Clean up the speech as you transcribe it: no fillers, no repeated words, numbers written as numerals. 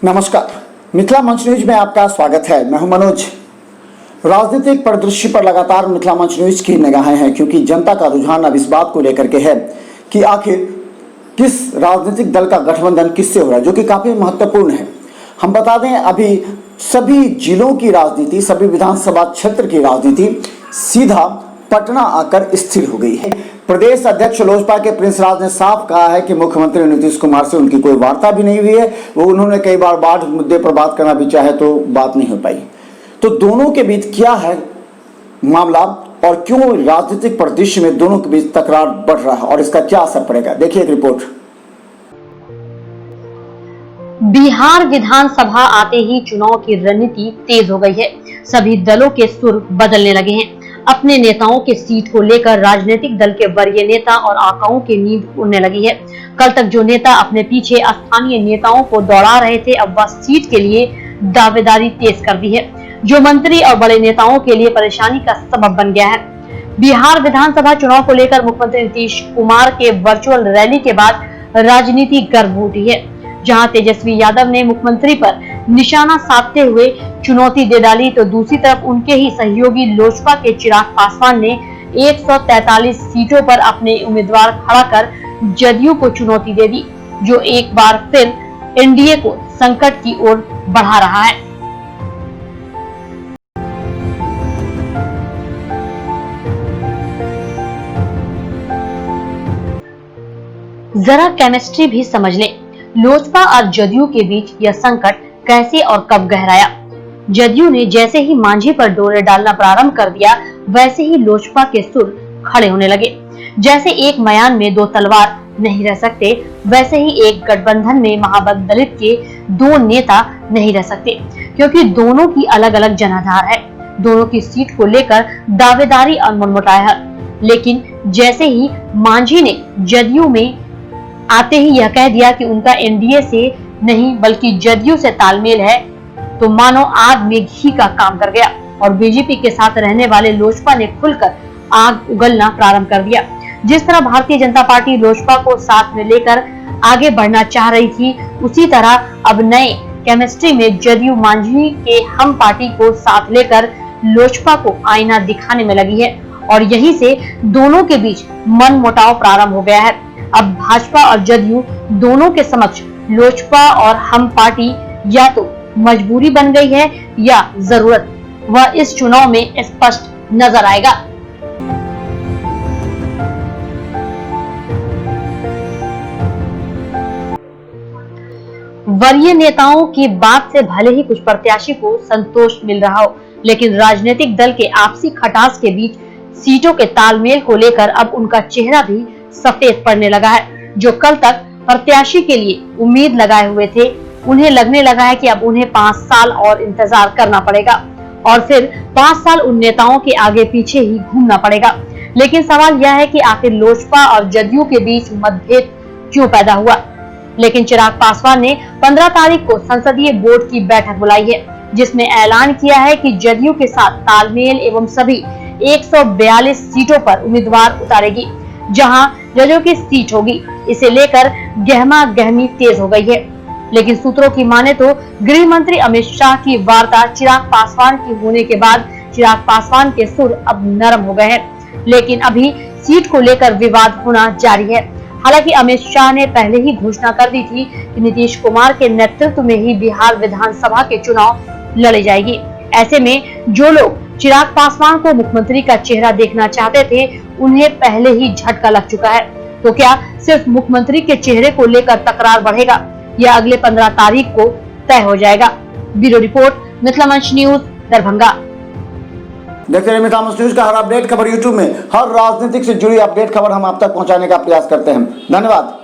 नमस्कार, मिथिला मंच न्यूज में आपका स्वागत है। मैं हूं मनोज। राजनीतिक परिदृश्य पर लगातार मिथिला मंच न्यूज की निगाहें हैं, क्योंकि जनता का रुझान अब इस बात को लेकर के है कि आखिर किस राजनीतिक दल का गठबंधन किससे हो रहा है, जो कि काफी महत्वपूर्ण है। हम बता दें, अभी सभी जिलों की राजनीति, सभी विधानसभा क्षेत्र की राजनीति सीधा पटना आकर स्थिर हो गई है। प्रदेश अध्यक्ष लोजपा के प्रिंस राज ने साफ कहा है कि मुख्यमंत्री नीतीश कुमार से उनकी कोई वार्ता भी नहीं हुई है। वो उन्होंने कई बार बाढ़ मुद्दे पर बात करना भी चाहे तो बात नहीं हो पाई। तो दोनों के बीच क्या है मामला और क्यों राजनीतिक परिदृश्य में दोनों के बीच तकरार बढ़ रहा है और इसका क्या असर पड़ेगा, देखिए एक रिपोर्ट। बिहार विधानसभा आते ही चुनाव की रणनीति तेज हो गई है। सभी दलों के सुर बदलने लगे हैं। अपने नेताओं के सीट को लेकर राजनीतिक दल के वरीय नेता और आकाओं की नींद उड़ने लगी है। कल तक जो नेता अपने पीछे स्थानीय नेताओं को दौड़ा रहे थे, अब वह सीट के लिए दावेदारी तेज कर दी है, जो मंत्री और बड़े नेताओं के लिए परेशानी का सबब बन गया है। बिहार विधानसभा चुनाव को लेकर मुख्यमंत्री नीतीश कुमार के वर्चुअल रैली के बाद राजनीति गर्म उठी है, जहां तेजस्वी यादव ने मुख्यमंत्री पर निशाना साधते हुए चुनौती दे डाली, तो दूसरी तरफ उनके ही सहयोगी लोजपा के चिराग पासवान ने 143 सीटों पर अपने उम्मीदवार खड़ा कर जदयू को चुनौती दे दी, जो एक बार फिर एनडीए को संकट की ओर बढ़ा रहा है। जरा केमिस्ट्री भी समझ लें। लोजपा और जदयू के बीच यह संकट कैसे और कब गहराया। जदयू ने जैसे ही मांझी पर डोरे डालना प्रारंभ कर दिया, वैसे ही लोजपा के सुर खड़े होने लगे। जैसे एक मयान में दो तलवार नहीं रह सकते, वैसे ही एक गठबंधन में महाबल दलित के दो नेता नहीं रह सकते, क्योंकि दोनों की अलग अलग जनाधार है। दोनों की सीट को लेकर दावेदारी और मनमुटाव है। लेकिन जैसे ही मांझी ने जदयू में आते ही यह कह दिया कि उनका एनडीए से नहीं बल्कि जदयू से तालमेल है, तो मानो आग में घी का काम कर गया और बीजेपी के साथ रहने वाले लोजपा ने खुलकर आग उगलना प्रारंभ कर दिया। जिस तरह भारतीय जनता पार्टी लोजपा को साथ में लेकर आगे बढ़ना चाह रही थी, उसी तरह अब नए केमिस्ट्री में जदयू मांझी के हम पार्टी को साथ लेकर लोजपा को आईना दिखाने में लगी है और यहीं से दोनों के बीच मनमुटाव प्रारंभ हो गया है। अब भाजपा और जदयू दोनों के समक्ष लोजपा और हम पार्टी या तो मजबूरी बन गई है या जरूरत, वह इस चुनाव में स्पष्ट नजर आएगा। वरीय नेताओं की बात से भले ही कुछ प्रत्याशी को संतोष मिल रहा हो, लेकिन राजनीतिक दल के आपसी खटास के बीच सीटों के तालमेल को लेकर अब उनका चेहरा भी सफेद पड़ने लगा है। जो कल तक प्रत्याशी के लिए उम्मीद लगाए हुए थे, उन्हें लगने लगा है कि अब उन्हें 5 साल और इंतजार करना पड़ेगा और फिर 5 साल उन नेताओं के आगे पीछे ही घूमना पड़ेगा। लेकिन सवाल यह है कि आखिर लोजपा और जदयू के बीच मतभेद क्यों पैदा हुआ। लेकिन चिराग पासवान ने 15 तारीख को संसदीय बोर्ड की बैठक बुलाई है, जिसमें ऐलान किया है कि जदयू के साथ तालमेल एवं सभी 142 सीटों पर उम्मीदवार उतारेगी, जहां जदयू की सीट होगी। इसे लेकर गहमा गहमी तेज हो गई है। लेकिन सूत्रों की माने तो गृह मंत्री अमित शाह की वार्ता चिराग पासवान की होने के बाद चिराग पासवान के सुर अब नरम हो गए हैं। लेकिन अभी सीट को लेकर विवाद होना जारी है। हालांकि अमित शाह ने पहले ही घोषणा कर दी थी कि नीतीश कुमार के नेतृत्व में ही बिहार विधानसभा के चुनाव लड़े जाएगी। ऐसे में जो लोग चिराग पासवान को मुख्यमंत्री का चेहरा देखना चाहते थे, उन्हें पहले ही झटका लग चुका है। तो क्या सिर्फ मुख्यमंत्री के चेहरे को लेकर तकरार बढ़ेगा या अगले 15 तारीख को तय हो जाएगा। ब्यूरो रिपोर्ट, मिथिला मंच न्यूज, दरभंगा। देखते रहिए मिथिला मंच न्यूज का हर अपडेट खबर यूट्यूब में हर राजनीतिक से जुड़ी अपडेट खबर हम आप तक पहुंचाने का प्रयास करते हैं। धन्यवाद।